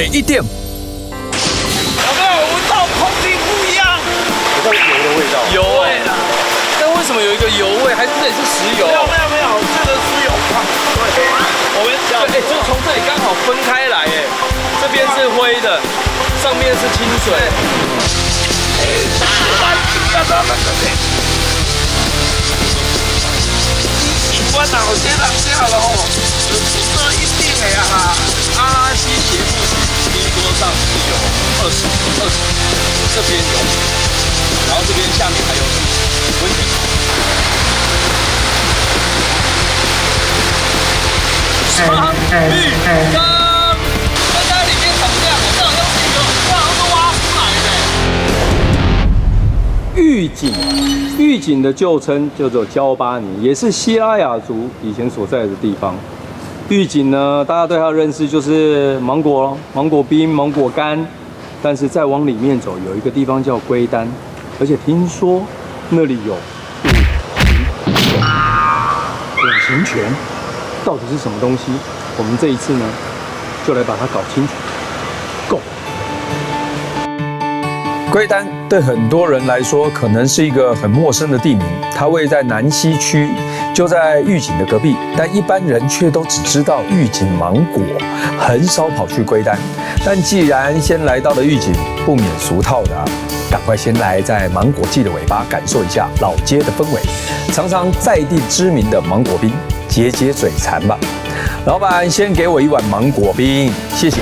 第一点。有没有闻到空气不一样？有油的味道。油味啦。但为什么有一个油味？还是这里是石油？没有，这个是有矿。对，我们讲，就从这里刚好分开来，哎，这边是灰的，上面是清水。我脑先冷掉了哦，这一定的呀！阿拉西斜附近听说上是有20，这边有，然后这边下面还有温泉。浴缸，刚刚里面怎么样？这好像是一个，这好像是挖出来的。玉井的旧称叫做焦巴尼，也是西拉雅族以前所在的地方。玉井呢，大家对它的认识就是芒果冰、芒果干，但是再往里面走，有一个地方叫龟丹，而且听说那里有五行泉，到底是什么东西？我们这一次呢，就来把它搞清楚。Go！龟丹对很多人来说可能是一个很陌生的地名，它位在南西区，就在玉井的隔壁，但一般人却都只知道玉井芒果，很少跑去龟丹。但既然先来到了玉井，不免俗套的赶快先来在芒果季的尾巴感受一下老街的氛围，尝尝在地知名的芒果冰，解解嘴馋吧。老板，先给我一碗芒果冰，谢谢。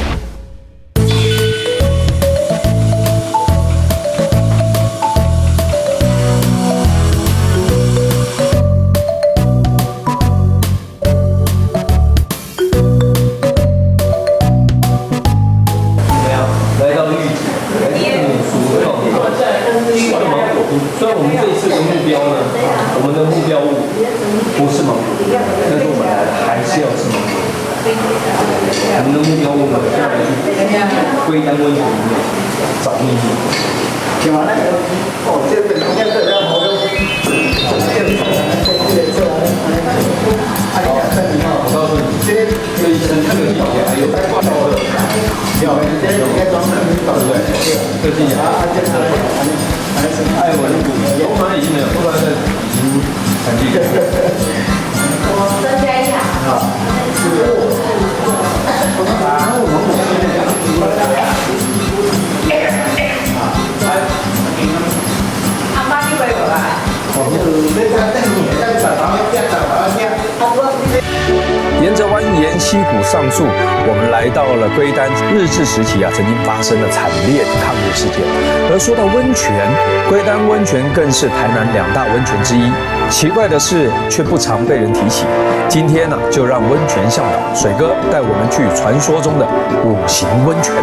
虽然我们这一次的目标呢，我们的目标物不是芒果，但是我们来还是要吃芒果。我们的目标物呢，就要去龟丹温泉里面找秘密。听完了？哦，这边今天这边好用。我告诉你，这一层这个里面还有带挂钩的，有，应该装的，对不对？这是啊，这个。爱文谷，我本来已经没有，后来已经很厉害。我增加一下。啊。阿妈你回来。沿着蜿蜒溪谷上溯，我们来到了龟丹。日治时期曾经发生了惨烈的抗日事件。而说到温泉，龟丹温泉更是台南2大温泉之一。奇怪的是，却不常被人提起。今天呢，就让温泉向导水哥带我们去传说中的5行温泉。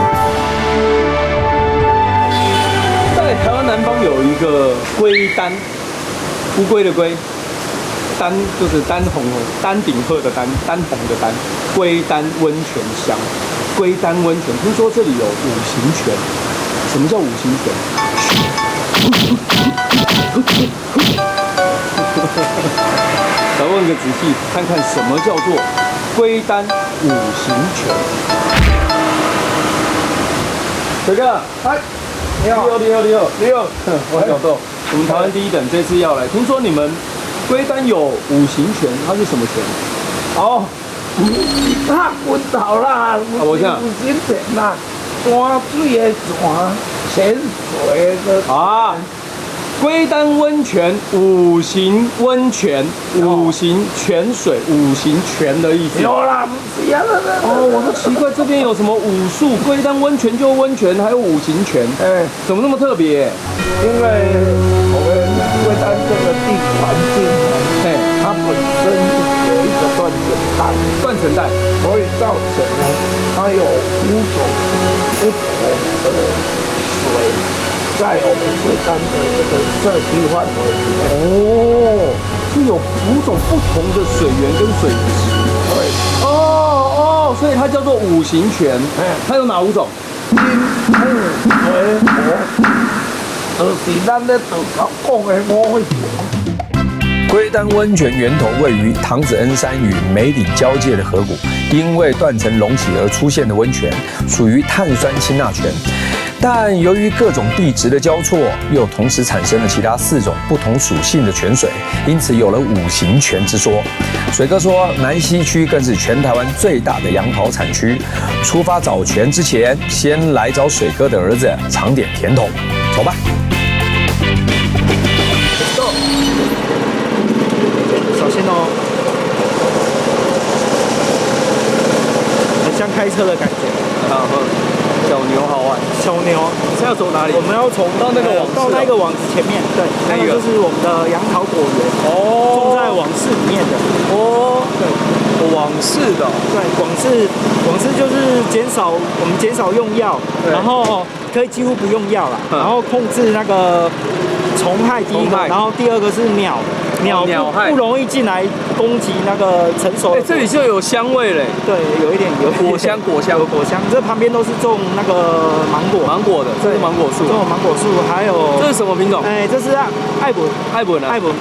在台湾南方有一个龟丹，乌龟的龟。丹就是丹红丹顶鹤的丹，丹红的丹，龟丹温泉乡，龟丹温泉，听说这里有5行泉。什么叫5行泉？来问个仔细，看看什么叫做龟丹5行泉。水哥，嗨，你好，你好，我是小豆，我们台湾第一等这次要来，听说你们。龟丹有5行泉，它是什么泉？哦，它滚头啦，我想5行泉啦，端水的泉，潜水的啊。龟丹温泉5行温泉，5行泉水，5行泉的意思。有啦，不是呀，哦，我说奇怪，这边有什么武术？龟丹温泉就温泉，还有5行泉，怎么那么特别？因为我们龟丹这个地环境，它本身有一个断层带，所以造成呢，它有5种不同的水。在我们龟丹的这个社区范围里面，哦，是有5种不同的水源跟水质。对，所以它叫做5行泉。它有哪5种？金、木、水、火，就是咱咧道教讲的5种。龟丹温泉源头位于唐子恩山与梅岭交界的河谷，因为断层隆起而出现的温泉，属于碳酸氢钠泉。但由于各种地质的交错，又同时产生了其他4种不同属性的泉水，因此有了5行泉之说。水哥说，南西区更是全台湾最大的杨桃产区。出发找泉之前，先来找水哥的儿子尝点甜头。走吧。小心哦，很像开车的感觉。小牛好玩。小牛，现在要走哪里？我们要从到那个网到那个网子前面，对，那个就是我们的杨桃果园，种在网室里面的。对，网室的。对，网室就是我们减少用药，然后可以几乎不用药了，然后控制那个虫害第一个，然后第二个是鸟不容易进来攻击那个成熟的。这里就有香味嘞。对，有一点果香。这旁边都是种那个芒果的，这是芒果树。种芒果树，还有这是什么品种？这是艾文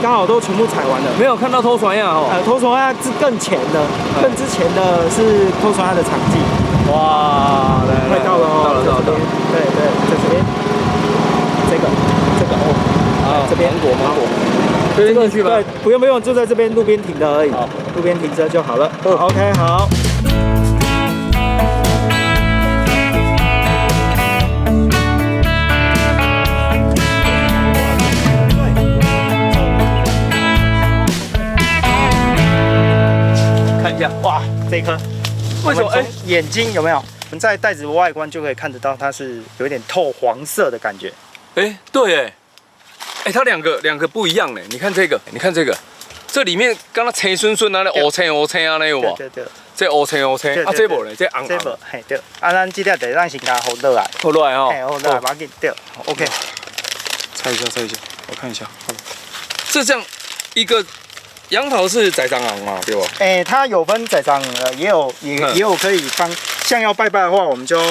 刚好都全部采完了。没有看到偷船亚哦。偷船亚是更前的，更之前的是偷船亚的场季。哇，快到了哦，到了。对，在这边，这个哦，这边芒果。推进去吧。对，不用，就在这边路边停的而已。路边停车就好了。OK， 好。看一下，哇，这一颗，为什么？眼睛有没有？我们在袋子外观就可以看得到，它是有点透黄色的感觉。对，它两个不一样嘞。你看这个，这里面刚刚青顺顺啊，那乌青啊，那有无？对。这乌青啊，这无嘞，这红。这无，嘿对。咱这条得让先把它好落来。好落来哈。好落来，把它给对。OK。猜一下，我看一下。这样一个杨桃是栽赃红嘛，对吧？它有分栽赃，也有可以放。像要拜拜的话，我们就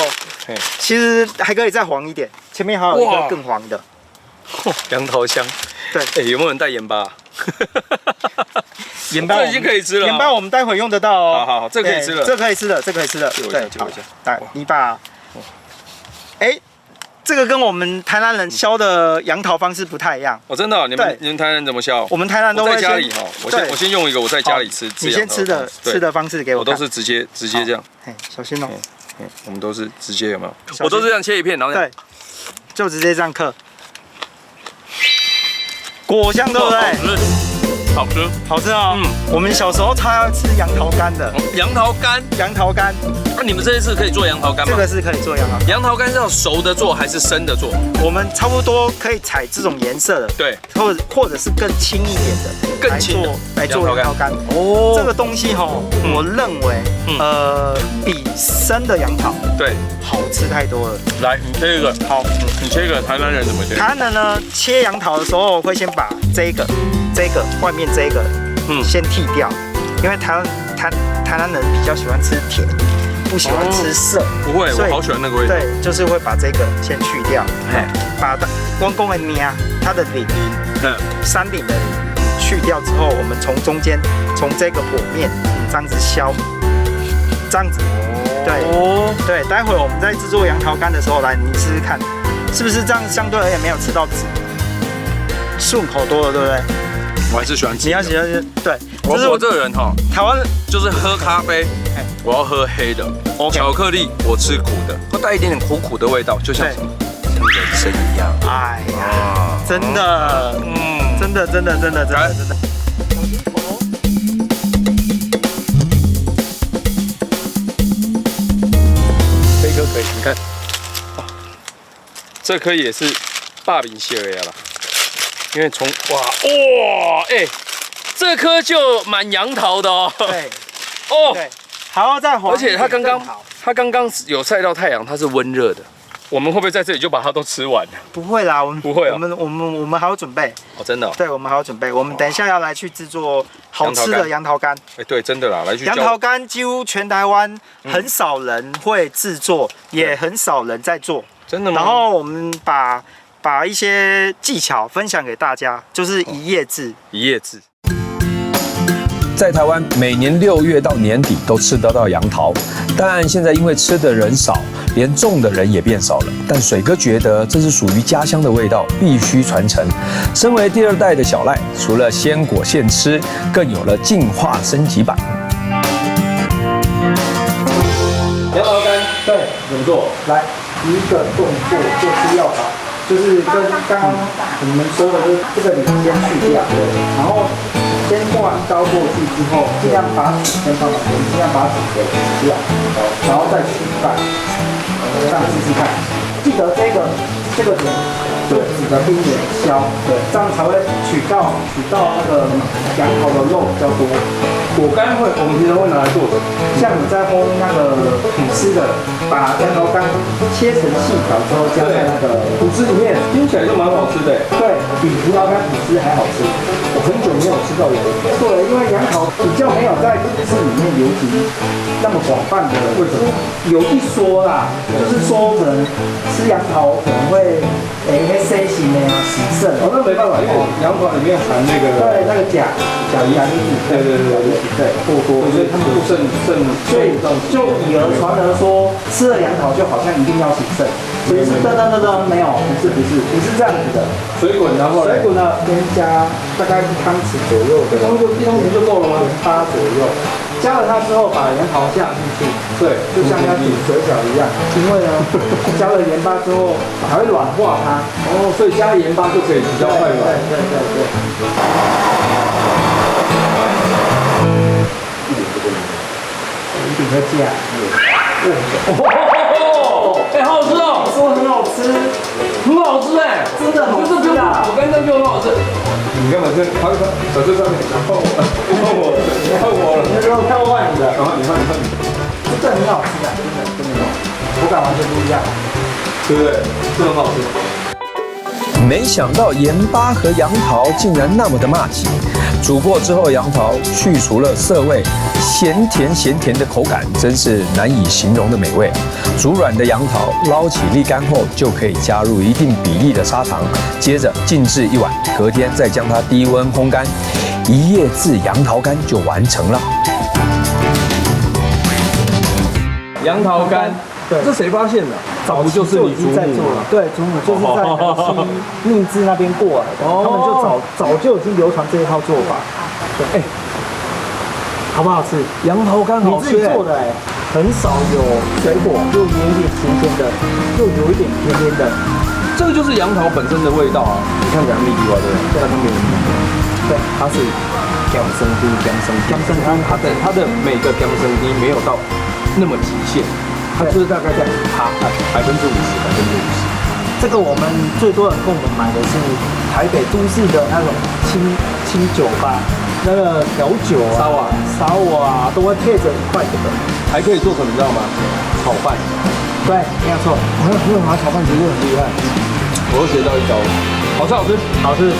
其实还可以再黄一点，前面还有一个更黄的。杨桃香。对。有没有人带盐巴？盐巴这已经可以吃了。盐巴我们待会用得到哦。好，这可以吃了。这可以吃的。对，好。来，你把，这个跟我们台南人削的杨桃方式不太一样。真的？你们台南人怎么削？我们台南都会在家里哈，我先用一个我在家里吃。你先吃的方式给我。我都是直接这样。小心哦。我们都是直接有没有？我都是这样切一片，然后对，就直接这样嗑。果香对不对？好吃啊！我们小时候超爱吃杨桃干的。杨桃干。那你们这一次可以做杨桃干吗？这个是可以做杨桃干。杨桃干是要熟的做还是生的做？我们差不多可以采这种颜色的，对，或者是更轻一点的，更轻的来做杨桃干。这个东西我认为比生的杨桃对好吃太多了。来，你切一个。好，你切一个。台南人怎么切？台南人呢，切杨桃的时候会先把这个外面这个先剔掉，因为台南人比较喜欢吃甜，不喜欢吃涩。不会，我好喜欢那个味道。对，就是会把这个先去掉，把光公的面它的鳞，山顶的鳞去掉之后，我们从中间从这个果面这样子削，这样子。对，待会我们在制作杨桃干的时候，来你试试看，是不是这样相对而言没有吃到籽，顺口多了，对不对？我还是喜欢吃。你要喜欢吃，对。我这个人台湾就是喝咖啡，我要喝黑的。巧克力我吃苦的，会带一点点苦的味道，就像什么人生一样。哎呀，真的，真的。这颗可以，你看，这颗也是霸饼蟹了啦，因为从这颗就蛮杨桃的哦。对，还要再黄。而且它刚刚有晒到太阳，它是温热的。我们会不会在这里就把它都吃完了？不会啦，不会。我们还要准备。真的。对，我们还要准备。我们等一下要来去制作好吃的杨桃干。对，真的啦，来去。杨桃干几乎全台湾很少人会制作，也很少人在做。真的吗？然后我们把一些技巧分享给大家，就是一页制。在台湾每年6月到年底都吃得到杨桃，但现在因为吃的人少，连种的人也变少了。但水哥觉得这是属于家乡的味道，必须传承。身为第2代的小赖，除了鲜果现吃，更有了进化升级版。杨桃干，对，怎么做？来，第一个动作就是要把，就是跟刚刚我们说的，就是这个鳞先去掉，然后先灌刀过去之后，尽量把籽先放旁边，尽量把籽给取掉，然后再取瓣，这样试试看。记得这个点，这个籽的边缘削，对，这样才会取到那个杨桃的肉比较多。果干我们平常会拿来做什么？像你在烘那个吐司的，把杨桃干切成细条之后，加在那个吐司里面，听起来就蛮好吃的。对，比葡萄干吐司还好吃。我很久没有吃到有。对，因为杨桃比较没有在吐司里面流行那么广泛的。为什么？有一说啦，就是说可能吃杨桃可能会C 型的呀，洗肾。那没办法，因为杨桃里面含那个对那个钾离子，对，过多，所以他们不肾，所以就以讹传讹说吃了杨桃就好像一定要洗肾，所以是噔，没有，不是这样子的。水滚，然后水滚呢，先加大概1汤匙左右的，1汤匙就够了吗？8左右。加了它之后，把杨桃下进去，对，就像要煮水饺一样。因为呢，加了盐巴之后还会软化它，所以加盐巴就可以比较快软。对。一点个酱，好好吃哦！说很好吃，很好吃哎，真的好吃啊！我刚刚就很好吃。你干嘛这？他手这上面换我了，你要看我换你的，然后你换，这很好吃的，真的，口感完全不一样，对不对？这很好吃。没想到盐巴和杨桃竟然那么的麻吉，煮过之后，杨桃去除了涩味，咸甜的口感，真是难以形容的美味。煮软的杨桃捞起沥干后，就可以加入一定比例的砂糖，接着静置1晚，隔天再将它低温烘干，1夜制杨桃干就完成了。杨桃干，对，这谁发现的？早不就是你祖母在做了？对，祖母就是在南溪秘制那边过来的，他们就早就已经流传这一套做法。对，好不好吃？杨桃干好吃，你自己做的很少有水果，又有一点甜甜的，又有一点甜甜的。这个就是杨桃本身的味道啊！你看起来很立体吧，对不对？在上面有对，它是姜生菇，它的每个姜生菇没有到那么极限。它就是大概在50%。这个我们最多人跟我们买的是台北都市的那种清酒吧，那个调酒啊、沙瓦都会配着1块这个，还可以做什么你知道吗？炒饭。对，没有错。我们拿炒饭其实很厉害，我又学到一招，好吃。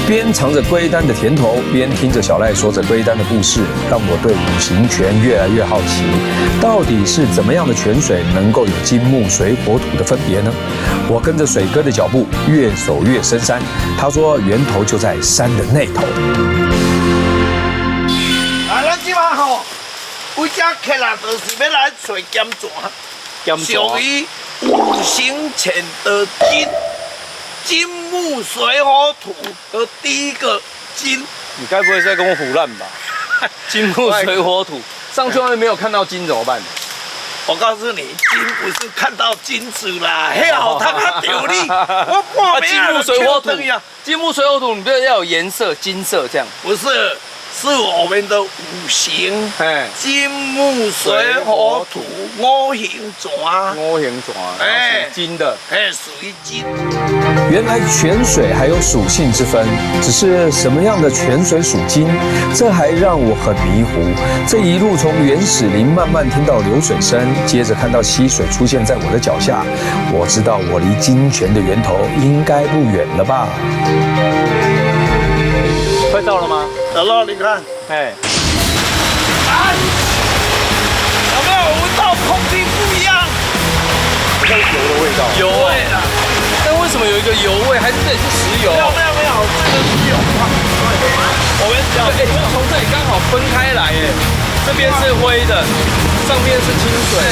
边尝着龟丹的甜头，边听着小赖说着龟丹的故事，让我对五行泉越来越好奇，到底是怎么样的泉水能够有金木水火土的分别呢？我跟着水哥的脚步越走越深山，他说源头就在山的那头。咱即马吼，为遮客人就是要来找咸泉，属于五行泉的金木水火土的第一个金。你该不会是在跟我唬烂吧？金木水火土，上去外面没有看到金怎么办？我告诉你，金不是看到金子啦，嘿好他妈丢你！我半金木水火土呀，金木水火土，你不要有颜色，金色这样？不是。是我们的五行，金木水火土5行泉，5行泉，金的，属于金。原来泉水还有属性之分，只是什么样的泉水属金，这还让我很迷糊。这一路从原始林慢慢听到流水声，接着看到溪水出现在我的脚下，我知道我离金泉的源头应该不远了吧。快到了吗？到了，你看，有没有闻到空气不一样？好像油的味道。油味啦。但为什么有一个油味？还是这里是石油？没有，这个是油。我们讲，从分开来耶，这边是灰的，上面是清水。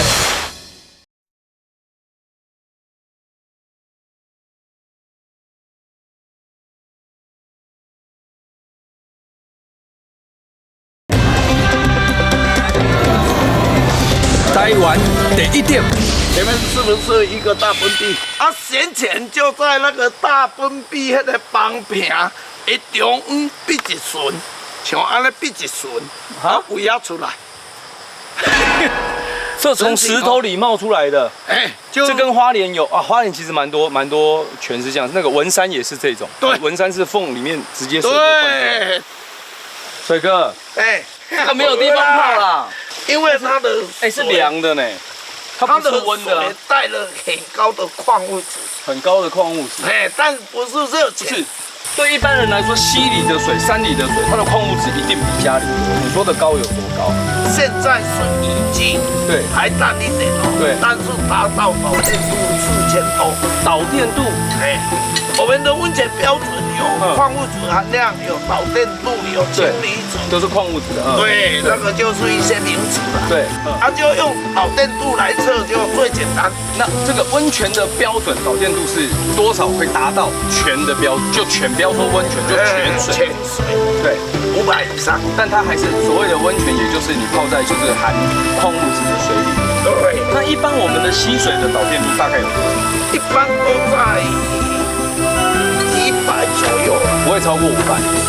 台湾第一点，前面是不是一个大粪地？啊，先前就在那个大粪地那个旁边，一中央闭一顺，像安尼闭一顺，啊，围啊出来。这从石头里冒出来的，哎，这跟花莲有啊，花莲其实蛮多泉是这样，那个文山也是这种，对，文山是缝里面直接水就灌出来。对，水哥，哎，这个没有地方泡啦，因为它的是凉的呢，它不是温的啊，带了很高的矿物质，很高的矿物质。哎，但不是热不是钱，，对一般人来说，溪里的水、山里的水，它的矿物质一定比家里多。你说的高有多高？现在是已经对，还淡一点哦，对但是达到导电度4000多，导电度，哎，我们的温泉标准有矿物质含量，有导电度，有氢离子，都是矿物质的。对，那个就是一些名词了。对，它就用导电度来测，就最简单。那这个温泉的标准导电度是多少会达到全的标？就全不要说温泉，就全水。全水，对， 500以上。但它还是所谓的温泉，也就是你泡在就是含矿物质的水里。对，那一般我们的溪水的导电度大概有多少？一般都在100左右，不会超过500。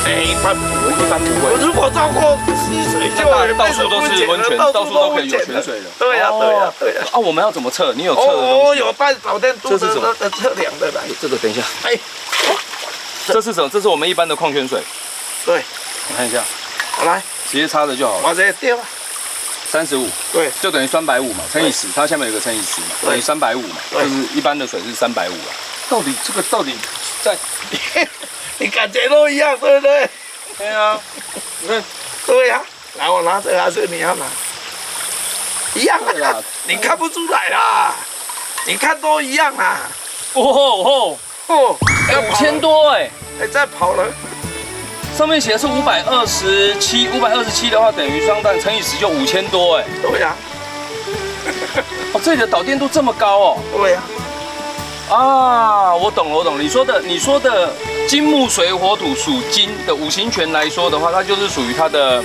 哎，一般不会。一般不会。如果超过溪水，就到处都是温泉，到处都可以有泉水的。对呀，对呀，对呀。啊，我们要怎么测？你有测的东西？我有带导电度的那个测量的来。这个等一下，哎，这是什么？这是我们一般的矿泉水。对，我看一下，好来，直接插着就好了。往这丢。 35，对，就等于350嘛，乘以10，它下面有个乘以10嘛，等于350嘛，就是一般的水是350啊。到底这个在，你感觉都一样，对不对？对啊，你看，对呀，来我拿这个还是你要拿？一样对啦，你看不出来啦，你看都一样啦。哦，要5000多哎，哎，再跑了，上面写的是527，527的话等于双蛋乘以10就5000多哎。对呀，哦，这里的导电度这么高哦。对呀，啊，我懂了。你说的金木水火土属金的五行泉来说的话，它就是属于它的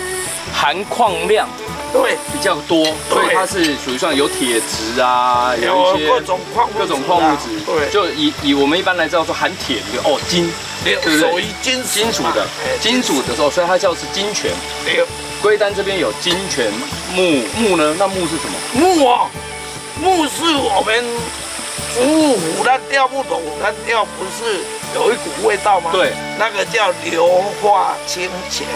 含矿量对，比较多，所以它是属于算有铁质啊，有一些各种矿物质。对，就以我们一般来知道说含铁的哦金，对不对？属于金属的，金属的时候，所以它叫是金泉。对，龟丹这边有金泉木呢？那木是什么？木哦，木是我们植物虎烂掉木头虎烂掉，不是有一股味道吗？对，那个叫硫化氢泉。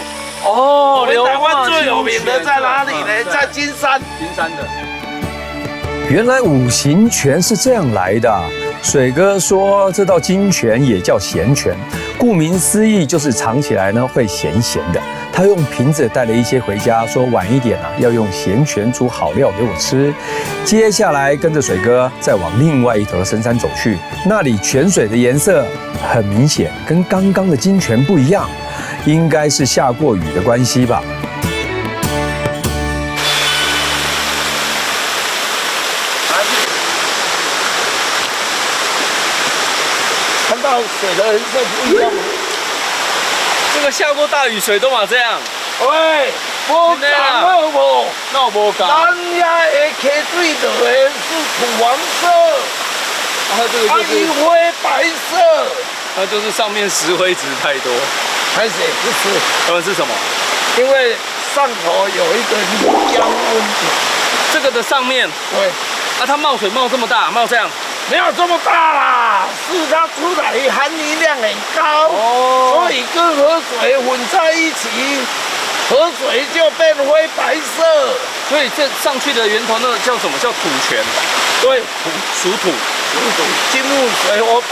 哦，我们台湾最有名的在哪里呢？在金山。金山的。原来五行泉是这样来的啊。水哥说，这道金泉也叫咸泉，顾名思义就是尝起来呢会咸咸的。他用瓶子带了一些回家，说晚一点啊要用咸泉煮好料给我吃。接下来跟着水哥再往另外一头的深山走去，那里泉水的颜色很明显，跟刚刚的金泉不一样，应该是下过雨的关系吧。看到水的颜色不一样吗？这个下过大雨，水都嘛这样。喂，我讲了不？那我不讲。咱遐的溪水落的是土黄色，这个它一灰白色，那就是上面石灰质太多。还是不是？他们是什么？因为上头有一个漓江温泉，这个的上面，对，啊，它冒水冒这么大，冒这样。没有这么大啦，是它出来含磷量很高，所以跟河水混在一起，河水就变灰白色。所以这上去的源头那个叫什么？叫土泉。对，属土，金木水火土。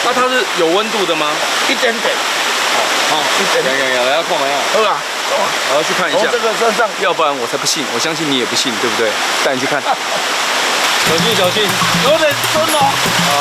那它是有温度的吗？一点点。好，一点点。有，要看没有？好啊，走啊，我要去看一下。从这个身上，要不然我才不信，我相信你也不信，对不对？带你去看。小心小心，有点深哦。好。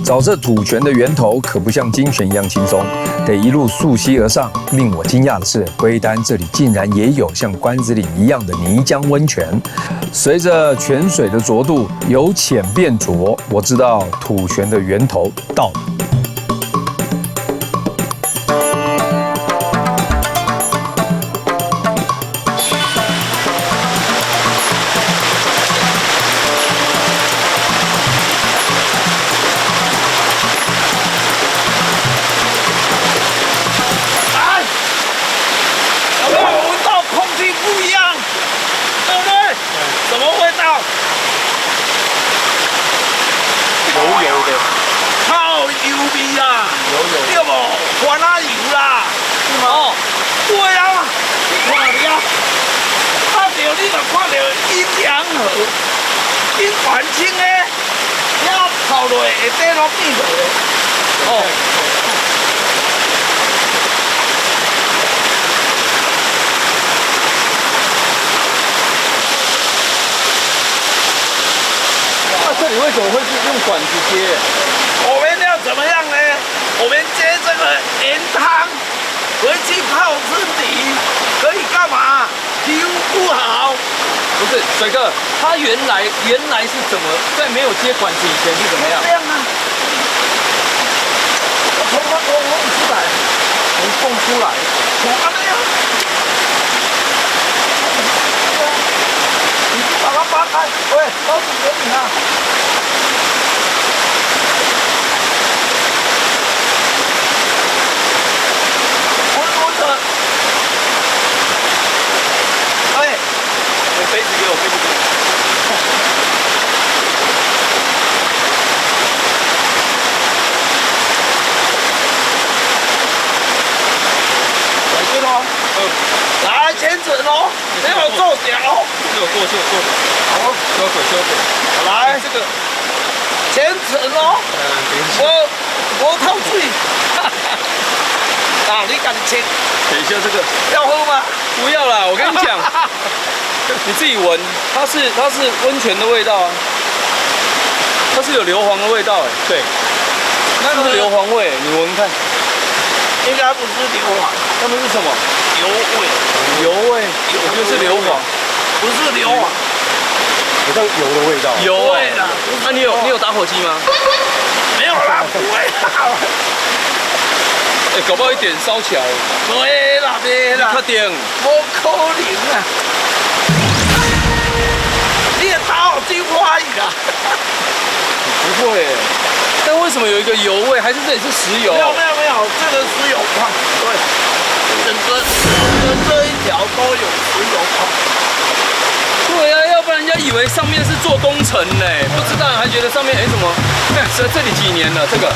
找这土泉的源头可不像金泉一样轻松，得一路溯溪而上。令我惊讶的是，龟丹这里竟然也有像关子岭一样的泥浆温泉。随着泉水的浊度由浅变浊，我知道土泉的源头到了。有没有闻到空气不一样？对不对？什么味道？油油的，靠油味啊！对不？番仔油啦！哦，对啊，你看了，看到你就看到阴阳河，阴环境诶，了泡落下底拢变落的。哦。那这里为什么会是用管子接？我们要怎么样呢？我们接这个盐汤回去泡身体，可以干嘛？皮肤不好。不是水哥，他原来是怎么在没有接管子以前是怎么样？这样啊，我从那个弄出来，从缝出来。从那样，你去把它扒开。喂，老子给你啊！闻着。哎，杯子给我，杯子给我。回去喽。来前程哦，没有做脚。给我过去，过去。好，修腿，修腿。来这个，前程哦。等一下，我透水。啊，你赶紧切。等一下这个。要喝吗？不要啦，我跟你讲，你自己闻，它是温泉的味道啊，它是有硫磺的味道哎，对，那是硫磺味，你闻看，应该不是硫磺，那们是什么？油味，油味，我觉得是硫磺，不是硫磺，好像油的味道。油啊对啦。那你有打火机吗？没有啦，不会啦。哎，搞不好一点烧起来了，对啦，别啦，快点，不可能啊！你也打火机坏啦？不会，但为什么有一个油味？还是这里是石油？没有，这个石油矿，对，整个这一条都有石油矿。对啊，要不然人家以为上面是做工程呢，不知道还觉得上面怎么？这里几年了？这个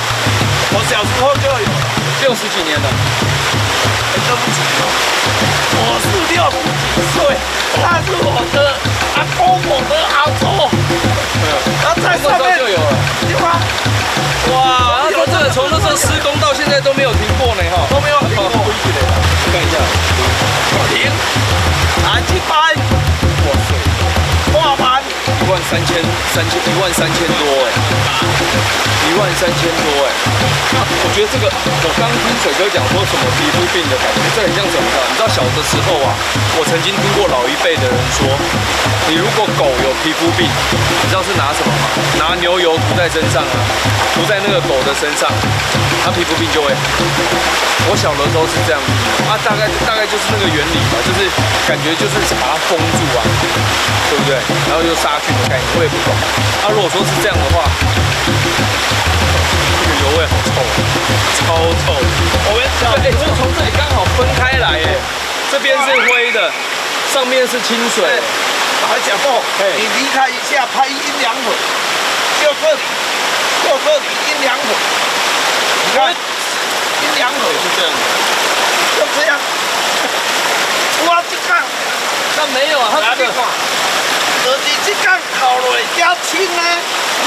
我小时候就有， 60几年了。对不起哦，我是60几岁，但是我的阿公、我的阿祖，他在上面就有了。地方，哇，他说这个从那时候施工到现在都没有停过呢，哈，都没有停过。看一下，停，来去拍，哇塞，挂板13000多哎，13000多哎。我觉得这个，我刚听水哥讲说什么皮肤病的感觉，这很像什么呢？你知道小的时候啊，我曾经听过老一辈的人说，你如果狗有皮肤病，你知道是拿什么吗？拿牛油涂在身上啊，涂在那个狗的身上，它皮肤病就会好。我小的时候是这样子啊，大概就是那个原理吧，就是感觉就是把它封住啊，对不对？然后就杀菌的概念，我也不懂。啊，如果说是这样的话，这个油味好臭，超臭的。我们小对，就是从这里刚好分开来，哎，这边是灰的，上面是清水。还讲过，你离开一下拍阴凉粉，就这里阴凉粉，你看阴凉粉是这样的，就这样。我这个，但没有啊，它这个你这个烤落加清呢，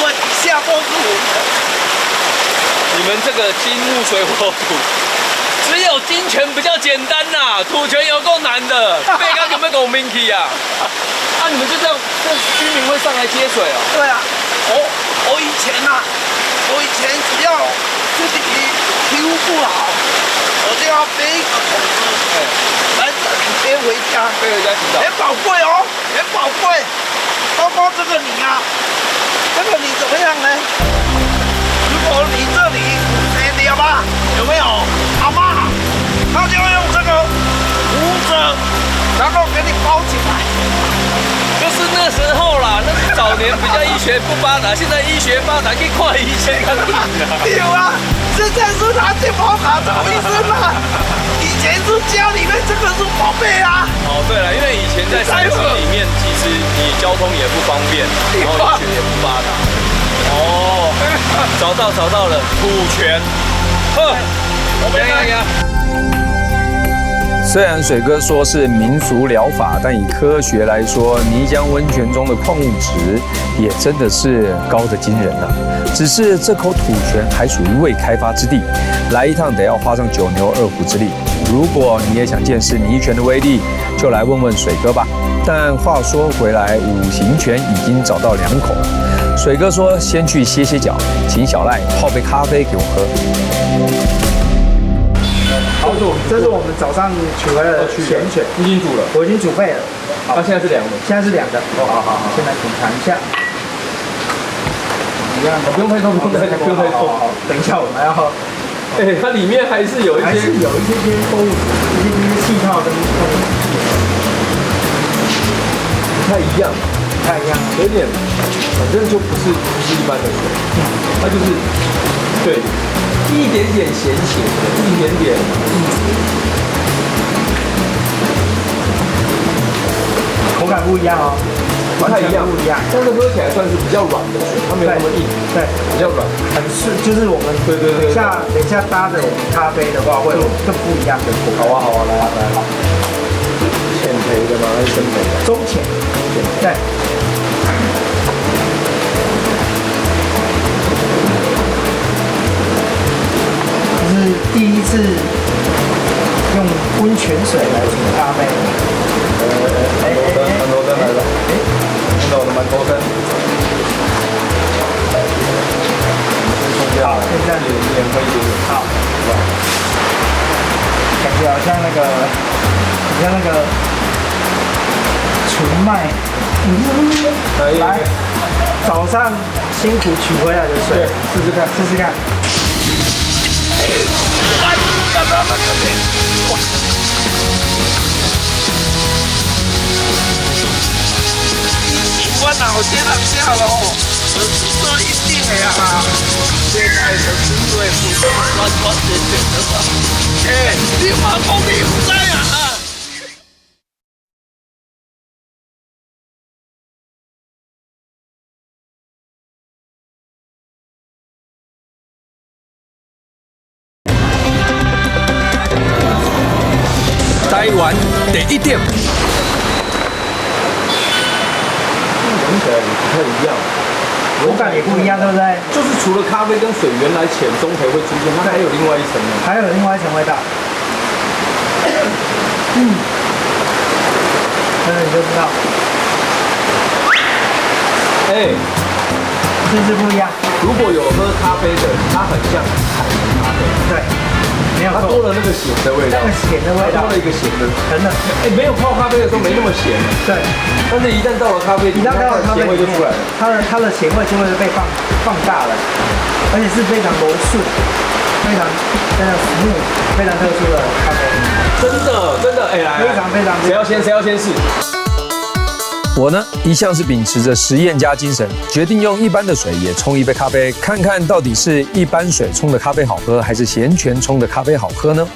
我底下都是我们。你们这个金木水火土，只有金泉比较简单呐，土泉有够难的。贝刚有没有给我 Minky 啊？啊，你们就这样，这居民会上来接水哦。对啊，我以前只不好，我就要背一个桶子，来这里背回家，背回家洗澡。很宝贵哦，很宝贵。包括这个泥啊，这个泥怎么样呢？如果你这里你好吧，有没有？阿妈，他就用这个扶着，然后给你包起来。就是那时候啦，那是早年比较医学不发达，现在医学发达，可以看医生看病啊。有啊，现在是拿健保卡找医生啊。以前是家里面这个是宝贝啊。哦，对了，因为以前在山区里面，其实你交通也不方便，然后医学也不发达。哦，找到了，土泉。我们看。虽然水哥说是民俗疗法，但以科学来说，泥浆温泉中的矿物质也真的是高得惊人啊。只是这口土泉还属于未开发之地，来一趟得要花上9牛2虎之力。如果你也想见识泥泉的威力，就来问问水哥吧。但话说回来，5行泉已经找到2口，水哥说先去歇歇脚，请小赖泡杯咖啡给我喝。好，这是我们早上取回来的咸泉，已经煮了，我已经煮备了。它现在是凉的。现在是凉的。哦，好，先来品尝一下。一样的，不用太多，不用太多。好，等一下我们要。它里面还是有一些动物，一些气泡跟动物不太一样，有点，反正就不是一般的水，它就是对一点点咸咸的，一点点，口感不一样哦，不太一样，但是喝起来算是比较软的水，它没有那么硬，对，比较软，很顺，就是我们对，等一下搭着咖啡的话，会有更不一样的口感。好啊，来，浅焙的吗？还是深焙的？中浅，对。这是第一次用温泉水来煮咖啡。很多灯来了，看到我的蛮多灯。好，现在脸灰一点点。好，感觉好像那个纯麦。来，早上辛苦取回来的水，试试看。我脑筋很下了哦，这一定的呀，现在的是最不乱点的吧？你马公你不在啊？台湾第一点。闻起来也不太一样，口感也不一样，对不对？就是除了咖啡跟水原来浅中焙会出现，它还有另外一层呢。还有另外一层味道。喝了你就知道。是不是不一样？如果有喝咖啡的，它很像海盐咖啡。对，没有错。它多了那个咸的味道。那个咸的味道。多了一个咸的。真的。没有泡咖啡的时候没那么咸。对。但是一旦到了咖啡，一旦到了咖啡咸味就出来了。它的咸味就会被放大了，而且是非常柔顺，非常 smooth， 非常特殊的咖啡。真的，来，非常。谁要先试？我呢，一向是秉持着实验家精神，决定用一般的水也冲一杯咖啡，看看到底是一般水冲的咖啡好喝，还是咸泉冲的咖啡好喝呢？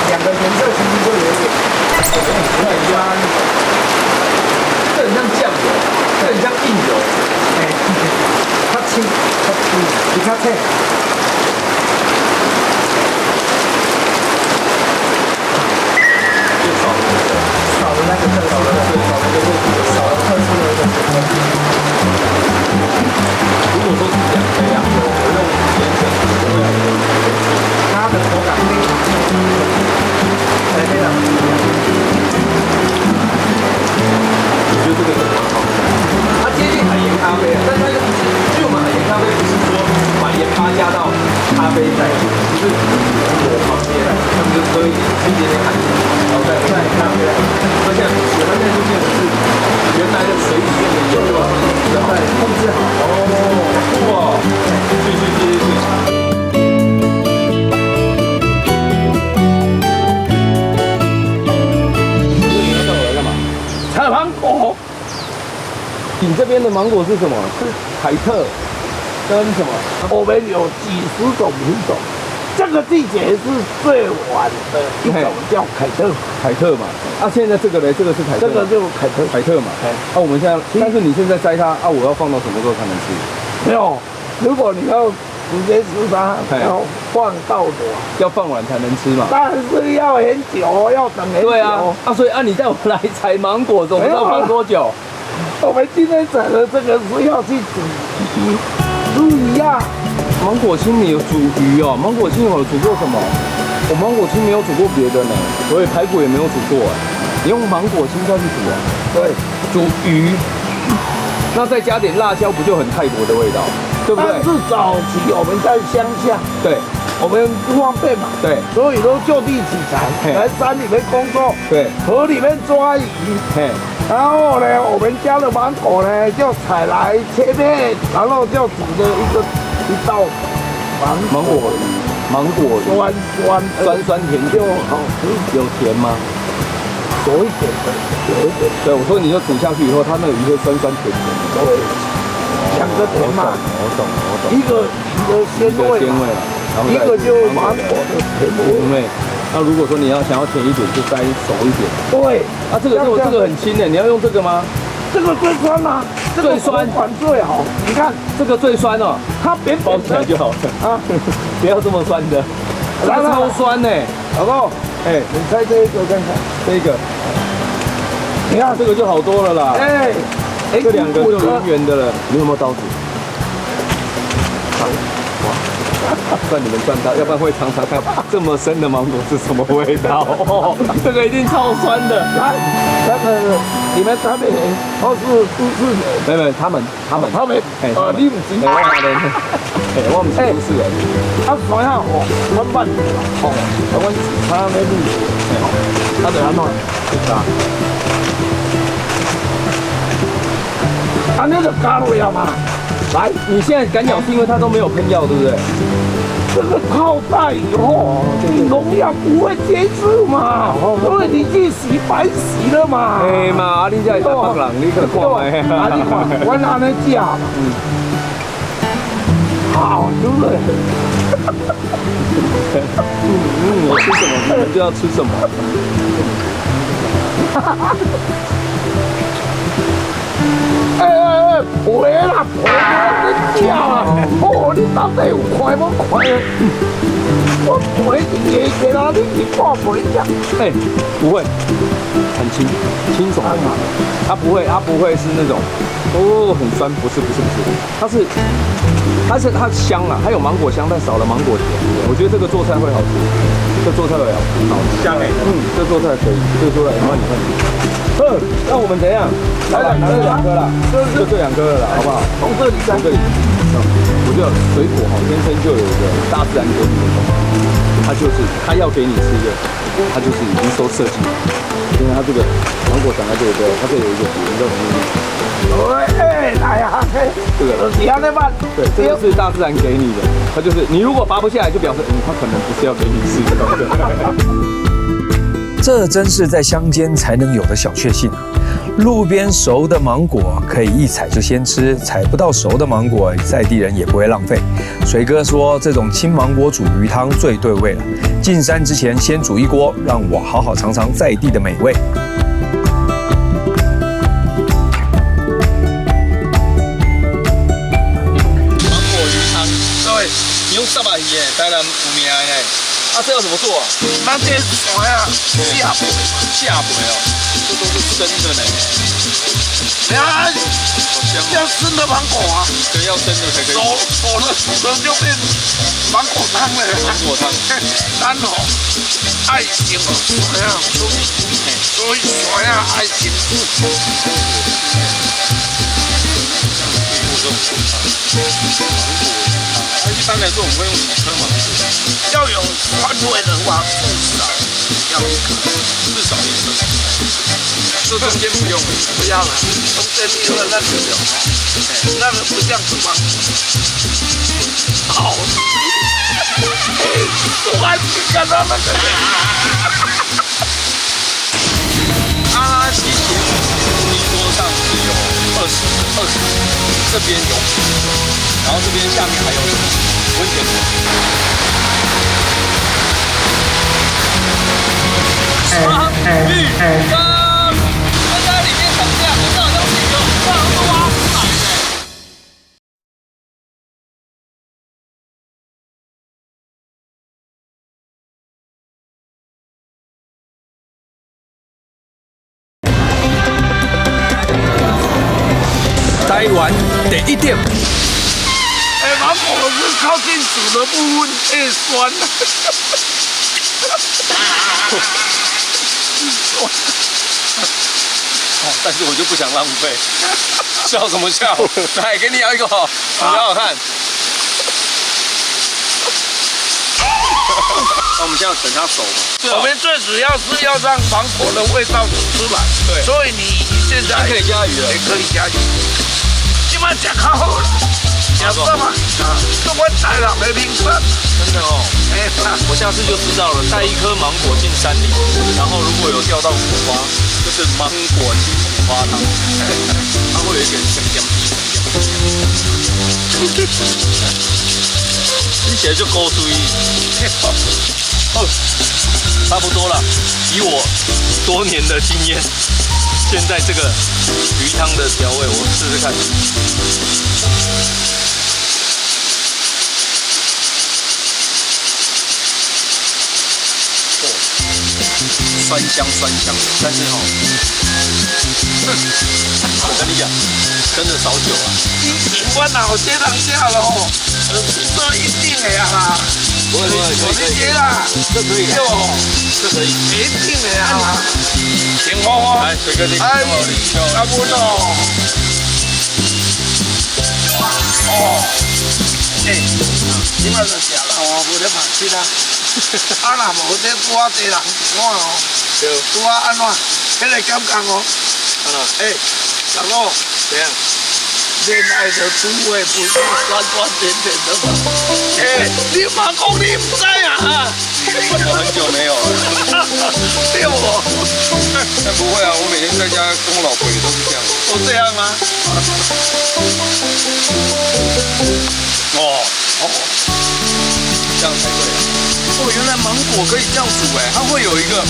两个颜色其实就有点不太一样。这很像酱油，这很像硬油。它轻，比较脆。少了那个特殊的，少了特殊的一个风味。如果说是2杯啊，我用咸泉不会它的口感非常非常。我觉得这个你这边的芒果是什么？是凯特跟什么？我们有几十种品种，这个季节是最晚的一种叫凯特。凯特嘛。啊，现在这个嘞，这个是凯特。这个就凯特。凯特嘛。啊，我们现在，但是你现在摘它啊，我要放到什么时候才能吃？没有，如果你要直接吃它，要放到软，要放软才能吃嘛。但是要很久，要等很久。对啊，所以啊，你带我来采芒果，总要放多久？我们今天采的这个是要去煮鱼，煮鱼呀。芒果青你有煮鱼哦？芒果青有煮过什么？我芒果青没有煮过别的呢，所以排骨也没有煮过哎。你用芒果青下去煮啊？对，煮鱼，那再加点辣椒，不就很泰国的味道，对不对？但是早期我们在乡下，对，我们不方便嘛，对，所以都就地取材，来山里面工作，对，河里面抓鱼，嘿，然后呢，我们家的芒果呢就采来切片，然后就煮的一道芒果鱼，芒果酸甜就好吃，有甜吗？有一点的，有一点。对，我说你就煮下去以后，它那个鱼会酸甜甜的。对，两个甜嘛，我懂。一个鱼的鲜味嘛，然后一个就芒果的甜味。那如果说你想要甜一点，就该熟一点。对，啊，这个很轻的，你要用这个吗？这个最酸吗？这个最酸款最好。你看这个最酸哦，它扁包扁的起来就好了啊，不要这么酸的，这个超酸呢，老公，哎，你猜这一个看看，这个，你看这个就好多了啦，哎，这两个就圆圆的了。你有没有刀子？算你们赚到，要不然会尝尝看这么深的芒果是什么味道。哦，这个一定超酸的。来，你们台北人或是都市人，没，他们，你不是，我哪人？我不是都市人。他酸啊，哦，我慢点，哦，我他没路，他在安怎？啊，那个加入了嘛？来，你现在敢咬是因为它都没有喷药，对不对？这个泡在以后，农药不会接触嘛，所以你去洗白洗了嘛。哎嘛，你这是台北人，你可看啊，你看，我拿来假嘛。好，对不对？我吃什么，你们就要吃什么。赔啦，赔啦，你假啊！哦，你到底有亏冇亏？我赔一个啦，你去看赔价。哎，不会，很清爽的，它不会是那种很酸，不是，它香啦，它有芒果香，但少了芒果甜。我觉得这个做菜会好吃，这做菜会好香哎，这做菜可以，这做菜你看。那我们怎样？来2颗啦，就这2颗了啦，好不好？从这里，我觉得水果哈天生就有一个大自然给你的东西，它要给你吃的，它就是已经都设计好。因为它这个芒果长在这里，它这里有一个节叫什么？来呀，这个你要那办？对，这个是大自然给你的，它就是你如果拔不下来，就表示它可能不是要给你吃的。这真是在乡间才能有的小确幸啊！路边熟的芒果可以一采就先吃，采不到熟的芒果，在地人也不会浪费。水哥说，这种青芒果煮鱼汤最对味了。进山之前先煮一锅，让我好好尝尝在地的美味。芒果鱼汤，对，你用沙巴鱼耶，台南有名耶。啊，这要怎么做啊？那这啥呀？下回哦，这都是生的呢。呀，好香要生的芒果啊！对，要生的才可以。熟了就变芒果汤了。芒果汤，咱哦，爱情哦，怎样？所以啥呀？爱情一般来说，我们会用几颗芒果？要有酸味的话，至少要1颗，至少1颗。这中间不用，不要了，中间因为那个有，那个不像是芒果。好，我还是看到那个。它其实泥桌上是有这边有水，然后这边下面还有温泉水。浴缸，在家里面想这样，这好像是一个哇，都挖出来的。台湾第一点，芒果是靠近籽的部分会酸。但是我就不想浪费，笑什么笑？来，给你咬一口，比较好看。那我们现在等它熟嘛。我们最主要是要让芒果的味道出来。对，所以你现在可以加鱼了，也可以加鱼。今晚吃较好了，吃什么？这我台人的名产。真的哦。我下次就知道了，带一颗芒果进山里，然后如果有钓到苦花，就是芒果青苦花汤，它会有一点香香的。听起来就够注意。哦，差不多了。以我多年的经验，现在这个鱼汤的调味，我试试看。酸香的，但是我跟你讲，真的烧酒啊！我老些人家咯，这一定的啊！不会，可以啦，这可以，这可以，一定的啊！请我，来，水哥你，差不多。哦，你嘛就食啦哦，无咧拍戏啦。啊，若无这拄啊侪人看哦，拄啊安怎？迄个感觉哦。小陆，怎样？恋爱的滋味不是酸酸甜甜的吗？你妈讲你唔知啊？我很久没有了。对我。但不会啊，我每天在家跟我老婆也都是这样。都这样吗？这样才对啊！原来芒果可以这样煮哎，它会有一个，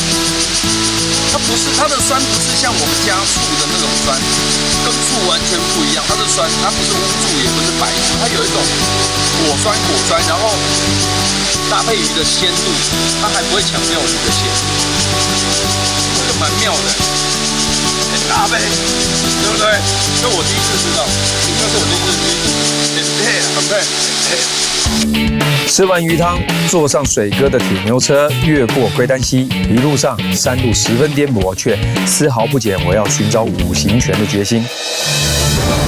它的酸不是像我们加醋的那种酸，跟醋完全不一样。它的酸，它不是乌醋，也不是白醋，它有一种果酸，然后搭配鱼的鲜度，它还不会抢掉鱼的鲜度，这个蛮妙的，很搭配，对不对？这我第一次知道，这是我第一次吃，很配，很配。吃完鱼汤，坐上水哥的铁牛车，越过龟丹溪，一路上山路十分颠簸，却丝毫不减我要寻找五行泉的决心。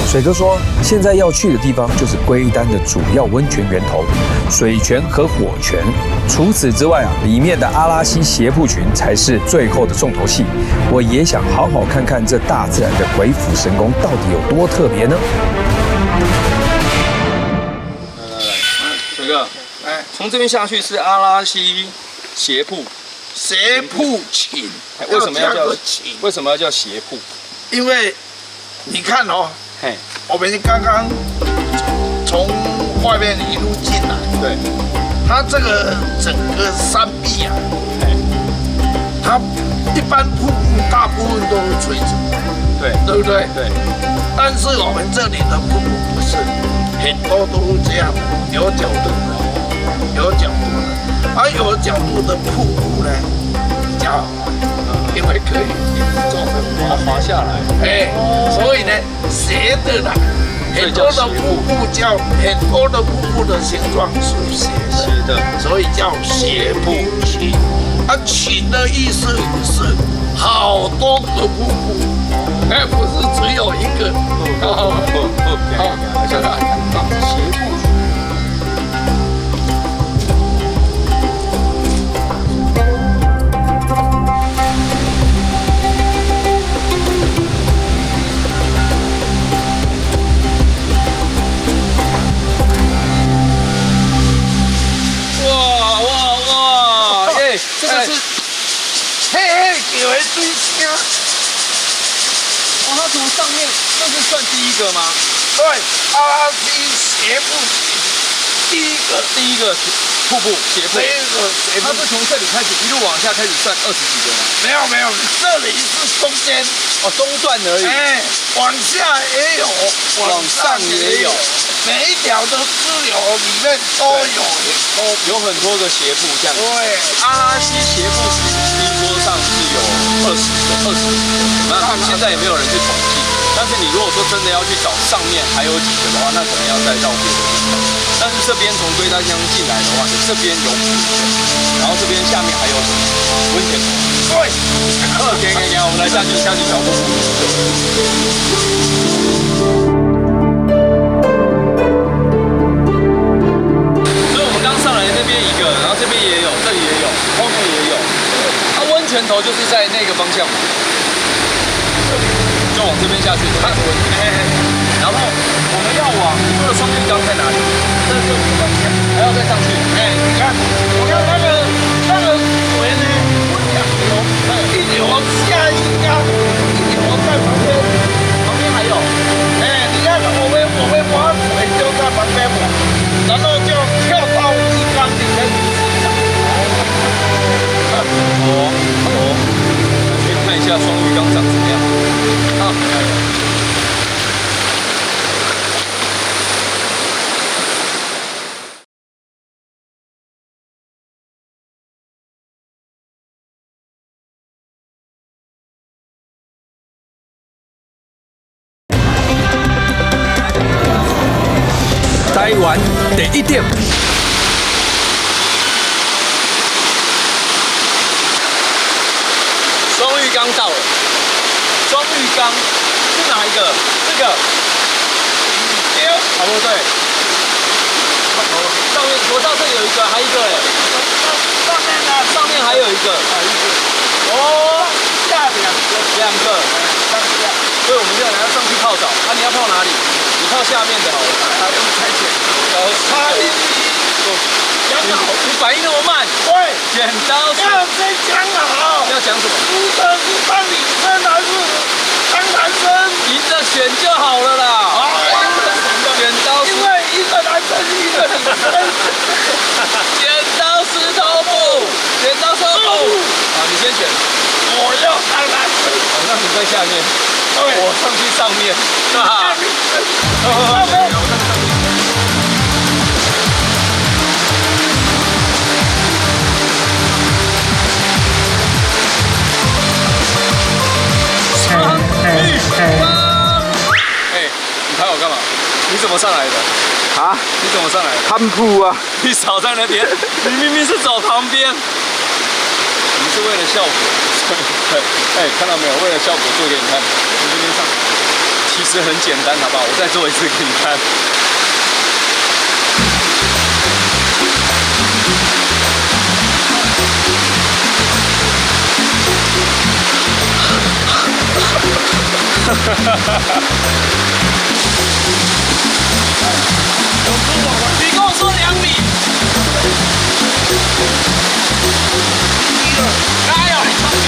水哥说，现在要去的地方就是龟丹的主要温泉源头——水泉和火泉。除此之外里面的阿拉西斜瀑群才是最后的重头戏。我也想好好看看这大自然的鬼斧神工到底有多特别呢？水哥。从这边下去是阿拉西斜瀑群，为什么要叫群？为什么要叫斜瀑？因为你看哦，我们刚刚从外面一路进来，对，它这个整个山壁啊，它一般瀑布大部分都是垂直，对不对？对。但是我们这里的瀑布不是，很多都是这样，有角度的。有角度的，而有角度的瀑布呢，比较好玩，因为可以做成滑下来，所以呢，斜的啦，很多的瀑布的形状是斜的，所以叫斜瀑群。啊，群的意思是好多个瀑布，不是只有一个。斜瀑。这个是，有一堆香。它从上面，这是算第一个吗？对，阿拉西斜步行，第一个瀑布斜坡，它是从这里开始一路往下开始算20几个吗？没有，这里是中间哦，中段而已。往下也有，往上也有，每一条的支流里面都有很多个斜坡这样。对，阿拉西斜坡听说上是有20几个，那现在也没有人去统计。但是你如果说真的要去找上面还有几个的话，那可能要再绕别的地方。但是这边从龟丹乡进来的话，这边有湖，然后这边下面还有什么温泉口。对，给，我们来下去小瀑布。所以我们刚上来那边一个，然后这边也有，这里也有，后面也有。它温泉头就是在那个方向嘛。就往这边下去，它是温泉。然后我们要往你说的双玉缸在哪里？这是方向，还要再上去。你看那个水呢，一流下一缸，一流在旁边还有，你看我们挖水就在旁边挖，然后就跳到一缸里面去看一下双鱼缸长什么样。台湾第一点，双玉缸到了，双玉缸是哪一个？这个，差不多对。上面我到这里有一个，还有一个哎，上面还有一个，哦，下两个，所以我们现在要上去泡澡。你要泡哪里？你泡下面的好了。你反应那么慢。对，剪刀石。要先讲好。要讲什么？输的是当女生还是当男生？赢着选就好了啦。剪刀石。因为一个男生一个女生。剪刀石头布，剪刀石头布。好，你先选。我要当男生。那你在下面。我上去上面。你拍我干嘛？你怎么上来的？啊，你怎么上来的？看铺啊！你少在那边，你明明是走旁边。我们是为了效果，看到没有？为了效果做给你看。从这边上，其实很简单，好不好？我再做一次给你看。你跟我说2米。哪有2米？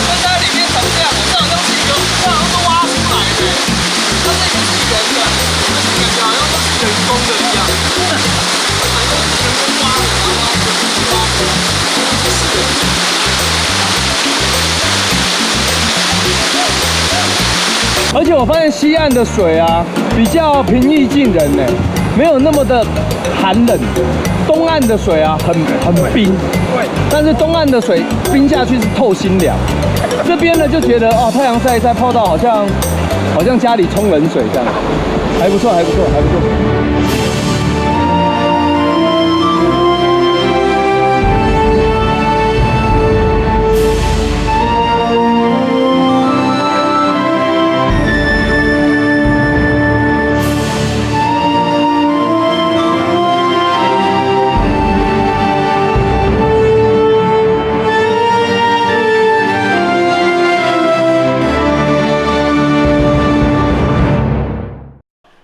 它在里面长这样，这好像是一个，这好像是挖出来的，它这个是圆的，感觉好像都是人工的一样。好像是人工挖的，然后挖的，不是。而且我发现西岸的水啊，比较平易近人呢，没有那么的寒冷。东岸的水啊，很冰，但是东岸的水冰下去是透心凉。这边呢就觉得哦，太阳晒一晒，泡到好像家里冲冷水这样，还不错，还不错，还不错。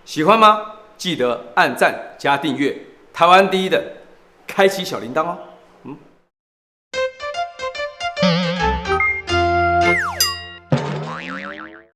喜欢吗？记得按赞加订阅，台湾第一的，开启小铃铛哦。